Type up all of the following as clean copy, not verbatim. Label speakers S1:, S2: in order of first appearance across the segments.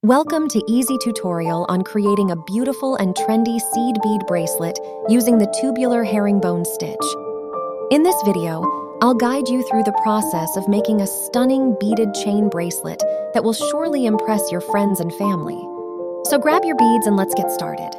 S1: Welcome to Easy Tutorial on creating a beautiful and trendy seed bead bracelet using the tubular herringbone stitch. In this video, I'll guide you through the process of making a stunning beaded chain bracelet that will surely impress your friends and family. So grab your beads and let's get started.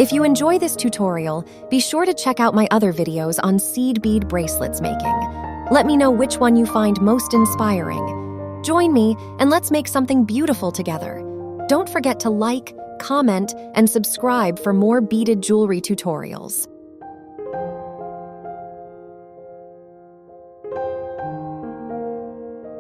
S1: If you enjoy this tutorial, be sure to check out my other videos on seed bead bracelets making. Let me know which one you find most inspiring. Join me and let's make something beautiful together. Don't forget to like, comment, and subscribe for more beaded jewelry tutorials.